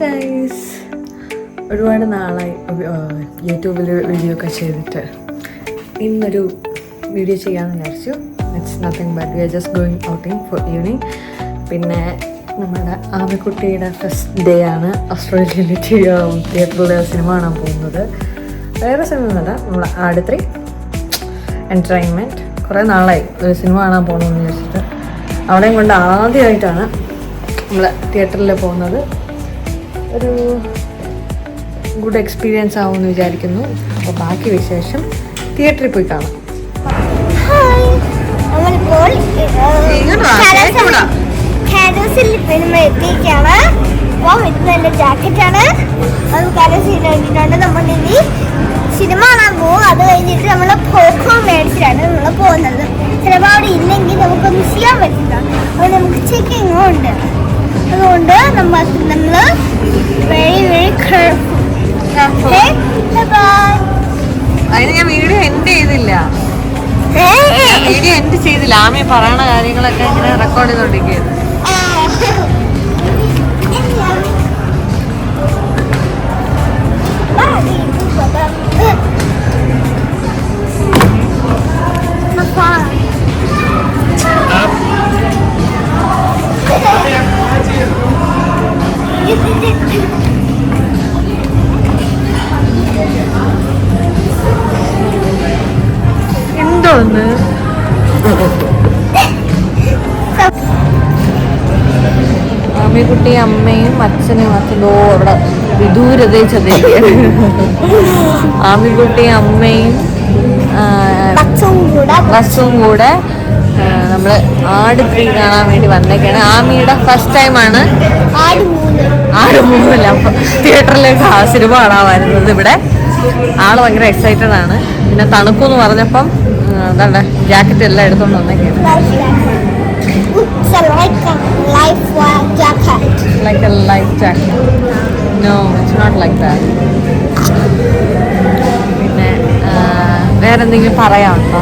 Guys, ഒരുപാട് നാളായി യൂട്യൂബിൽ വീഡിയോ ഒക്കെ ചെയ്തിട്ട് ഇന്നൊരു വീഡിയോ ചെയ്യാമെന്ന് വിചാരിച്ചു. It's nothing but we are just going outing for evening. പിന്നെ നമ്മുടെ ആമിക്കുട്ടിയുടെ ഫസ്റ്റ് ഡേ ആണ് ഓസ്ട്രേലിയയിൽ തിയേറ്ററിൽ സിനിമ കാണാൻ പോകുന്നത്. വേറെ സിനിമ ഒന്നുമല്ല, നമ്മൾ ആട് 3 എൻ്റർടൈൻമെൻറ്റ്. കുറേ നാളായി ഒരു സിനിമ കാണാൻ പോകണമെന്ന് വിചാരിച്ചിട്ട് അവിടെയും കൊണ്ട് ആദ്യമായിട്ടാണ് നമ്മൾ തിയേറ്ററിൽ പോകുന്നത്. ഒരു ഗുഡ് എക്സ്പീരിയൻസ് ആവുമെന്ന് വിചാരിക്കുന്നു. അപ്പോൾ ബാക്കി വിശേഷം തിയേറ്ററിൽ പോയി കാണാം. എത്തിയിരിക്കുകയാണ്. അപ്പോൾ ഇത് നല്ല ജാക്കറ്റാണ്. അത് കരസിട്ടുണ്ട്. നമ്മൾ ഇനി സിനിമ കാണാൻ പോകും. അത് കഴിഞ്ഞിട്ട് നമ്മൾ പോപ്കോൺ മേടിച്ചിട്ടാണ് നമ്മൾ പോകുന്നത്. ചിലപ്പോൾ അവിടെ ഇല്ലെങ്കിൽ നമുക്കൊന്നും ചെയ്യാൻ പറ്റില്ല. അപ്പോൾ നമുക്ക് ചെക്കിങ്ങും ഉണ്ട്. അതുകൊണ്ട് നമ്മൾ വെരി വെരി കെയർഫുൾ. അതിന് ഞാൻ വീഡിയോ എൻഡ് ചെയ്തില്ല. വീഡിയോ എൻഡ് ചെയ്തില്ല. ആമി പറയണ കാര്യങ്ങളൊക്കെ ഇങ്ങനെ റെക്കോർഡ് ചെയ്തോണ്ടിരിക്കുകയാണ്. എന്തോന്ന് ആമിക്കുട്ടി അമ്മയും അച്ഛനും അവിടെ വിദൂരതയിൽ ചതയ്ക്കുകയാണ്. ആമിക്കുട്ടി അമ്മയും ബസ്സും കൂടെ നമ്മൾ ആട് 3 കാണാൻ വേണ്ടി വന്നേക്കാണ്. ആമിയുടെ ഫസ്റ്റ് ടൈമാണ് ആട് 3 അപ്പം തിയേറ്ററിലേക്ക് സിനിമ കാണാൻ വരുന്നത്. ഇവിടെ ആള് ഭയങ്കര എക്സൈറ്റഡ് ആണ്. പിന്നെ തണുപ്പെന്ന് പറഞ്ഞപ്പം എന്താ ജാക്കറ്റ് എല്ലാം എടുത്തോണ്ട് വന്നേക്കാണ്. Like a life jacket. No, it's not like that. പിന്നെ വേറെന്തെങ്കിലും പറയാനുണ്ടോ?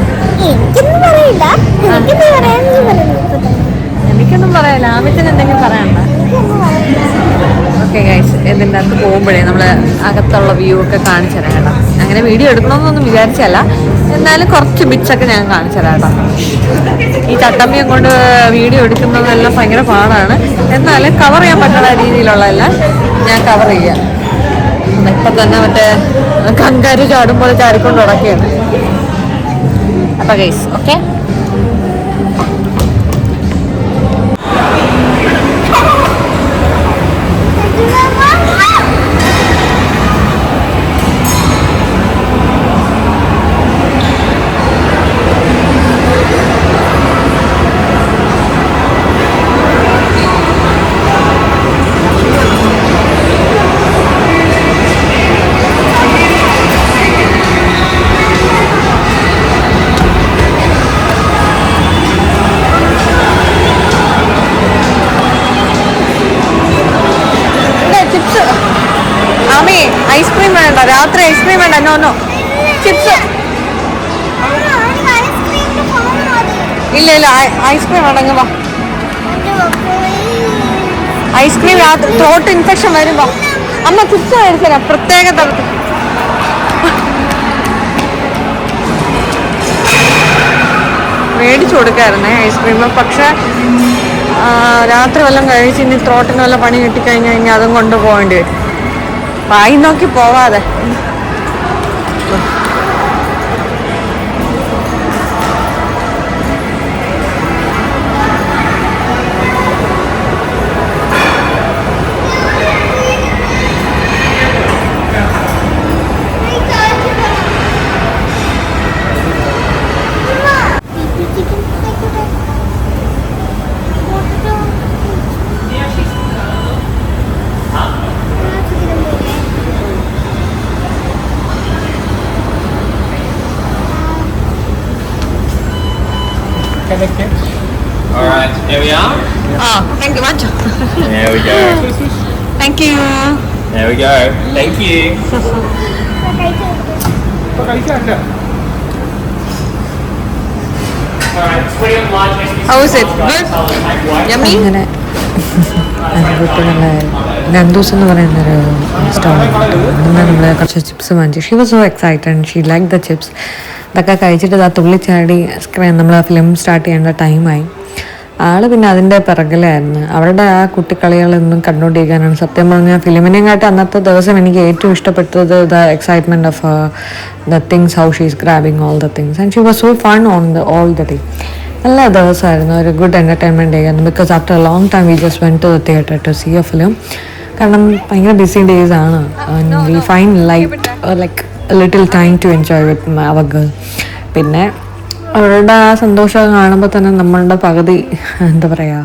എനിക്കൊന്നും പറയാനില്ല. ആമിത്തിന് എന്തെങ്കിലും പറയാനുണ്ടോ? ഓക്കെ ഗൈസ്, ഇതിൻ്റെ അകത്ത് പോകുമ്പോഴേ നമ്മൾ അകത്തുള്ള വ്യൂ ഒക്കെ കാണിച്ചു തരാം കേട്ടോ. അങ്ങനെ വീഡിയോ എടുക്കണമെന്നൊന്നും വിചാരിച്ചല്ല, എന്നാലും കുറച്ച് ബിറ്റ്സൊക്കെ ഞാൻ കാണിച്ചു തരാം കേട്ടോ. ഈ ചട്ടമ്പിയും കൊണ്ട് വീഡിയോ എടുക്കുന്നതെല്ലാം ഭയങ്കര പാടാണ്. എന്നാലും കവർ ചെയ്യാൻ പറ്റുന്ന രീതിയിലുള്ളതെല്ലാം ഞാൻ കവർ ചെയ്യാം. ഇപ്പം തന്നെ മറ്റേ കങ്കാരു ചാടുമ്പോൾ ചാടിക്കൊണ്ട് ഉടക്കുകയാണ്. അപ്പം ഗൈസ് ഓക്കെ. ഐസ്ക്രീം വേണ്ട, രാത്രി ഐസ്ക്രീം വേണ്ട. നോ ചിപ്സ് ഇല്ല ഐസ്ക്രീം വേണമെങ്കിൽ വാ. ഐസ്ക്രീം രാത്രി ത്രോട്ട് ഇൻഫെക്ഷൻ വരുമ്പോ അമ്മ ചിപ്സ് മേടിച്ചരാ. പ്രത്യേക തരത്തിൽ മേടിച്ചു കൊടുക്കായിരുന്നേ ഐസ്ക്രീം. പക്ഷെ രാത്രി വല്ലതും കഴിച്ച് ഇനി ത്രോട്ടിന് വല്ല പണി കിട്ടിക്കഴിഞ്ഞു കഴിഞ്ഞാൽ അതും കൊണ്ട് പോകേണ്ടി വരും. വായി നോക്കി പോവാതെ. Alright, here we are. Oh, thank you much. There we go. Thank you. There we go. Thank you. Alright, how is it? Good? Yummy? Nandu's എന്ന് പറയുന്നൊരു സ്റ്റോൾ അന്ന് നമ്മൾ കുറച്ച് ചിപ്സ് വാങ്ങിച്ചു. She was so excited, she like the chips. ഇതൊക്കെ കഴിച്ചിട്ട് ഇതാ തുള്ളിച്ചാടി നമ്മൾ ഫിലിം സ്റ്റാർട്ട് ചെയ്യേണ്ട ടൈമായി. ആൾ പിന്നെ അതിൻ്റെ പിറകിലായിരുന്നു. അവരുടെ ആ കുട്ടിക്കളികളൊന്നും കണ്ടുകൊണ്ടിരിക്കാനാണ് സത്യം പറഞ്ഞാൽ ഫിലിമിനെയും അന്നത്തെ ദിവസം എനിക്ക് ഏറ്റവും ഇഷ്ടപ്പെട്ടത് the excitement of the things, how she is grabbing all the things and she was so fun on all the day. നല്ല ദിവസമായിരുന്നു, ഒരു ഗുഡ് എൻ്റർടൈൻമെൻറ്റ് ഡേ ആയിരുന്നു. Because after a long time we just went to the theatre to see a film. കാരണം ഭയങ്കര busy days ആണ്. We find like little time to enjoy with our girl. പിന്നെ അവരുടെ ആ സന്തോഷം കാണുമ്പോൾ തന്നെ നമ്മളുടെ പകുതി എന്താ പറയുക,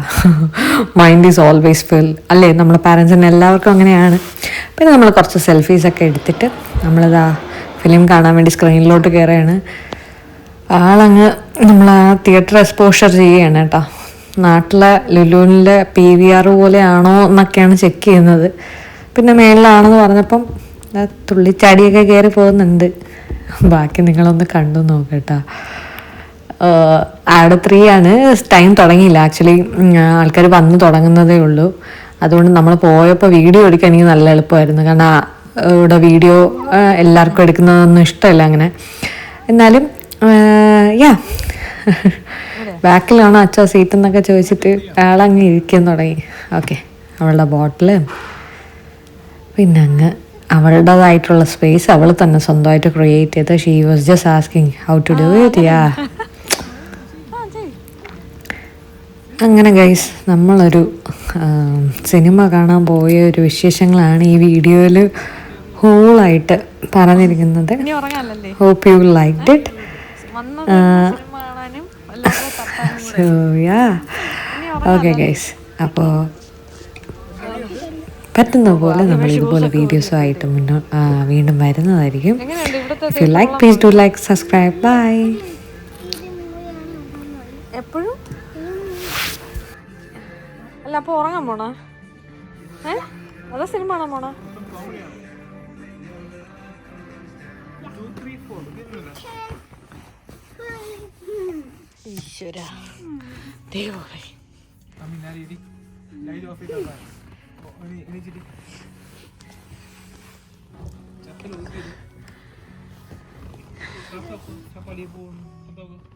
മൈൻഡ് ഈസ് ഓൾവേസ് ഫിൽ അല്ലേ. നമ്മുടെ പാരൻസിന് എല്ലാവർക്കും അങ്ങനെയാണ്. പിന്നെ നമ്മൾ കുറച്ച് സെൽഫീസൊക്കെ എടുത്തിട്ട് നമ്മളിതാ ഫിലിം കാണാൻ വേണ്ടി സ്ക്രീനിലോട്ട് കയറുകയാണ്. ആളങ്ങ് നമ്മൾ ആ തിയേറ്റർ എക്സ്പോഷർ ചെയ്യുകയാണ് കേട്ടോ. നാട്ടിലെ ലുലുവിലെ PVR പോലെയാണോ എന്നൊക്കെയാണ് ചെക്ക് ചെയ്യുന്നത്. പിന്നെ മേളിലാണെന്ന് പറഞ്ഞപ്പം തുള്ളിച്ചാടിയൊക്കെ കയറി പോകുന്നുണ്ട്. ബാക്കി നിങ്ങളൊന്ന് കണ്ടു നോക്കട്ടോ. ആഡ് 3 ആണ്. ടൈം തുടങ്ങിയില്ല ആക്ച്വലി, ആൾക്കാർ വന്ന് തുടങ്ങുന്നതേ ഉള്ളൂ. അതുകൊണ്ട് നമ്മൾ പോയപ്പോൾ വീഡിയോ എടുക്കാൻ എനിക്ക് നല്ല എളുപ്പമായിരുന്നു. കാരണം ഇവിടെ വീഡിയോ എല്ലാവർക്കും എടുക്കുന്നതൊന്നും ഇഷ്ടമല്ല അങ്ങനെ. എന്നാലും ബാക്കിലാണോ അച്ഛാ സീറ്റ് എന്നൊക്കെ ചോദിച്ചിട്ട് ആളങ്ങ് ഇരിക്കാൻ തുടങ്ങി. ഓക്കെ, അവളുടെ ബോട്ടില് പിന്നെ അങ്ങ് അവളുടേതായിട്ടുള്ള സ്പേസ് അവൾ തന്നെ സ്വന്തമായിട്ട് ക്രിയേറ്റ് ചെയ്ത്. She was just asking how to do it. അങ്ങനെ ഗൈസ്, നമ്മളൊരു സിനിമ കാണാൻ പോയ ഒരു വിശേഷങ്ങളാണ് ഈ വീഡിയോയിൽ ഹോളായിട്ട് പറഞ്ഞിരിക്കുന്നത്. Hope you liked it. So yeah okay guys, അപ്പോൾ പറ്റുന്ന പോലെ നമ്മൾ ഇതുപോലെ വീഡിയോസുമായിട്ട് വീണ്ടും വരുന്നതായിരിക്കും. If you like please do like, subscribe. Bye. എപ്പോഴും അല്ല അപ്പോൾ ഉറങ്ങാൻ പോണ അതോ സിനിമ കാണാൻ പോണ? ഈശ്വര ദൈവമേ. Siapa dia pun, siapa tahu.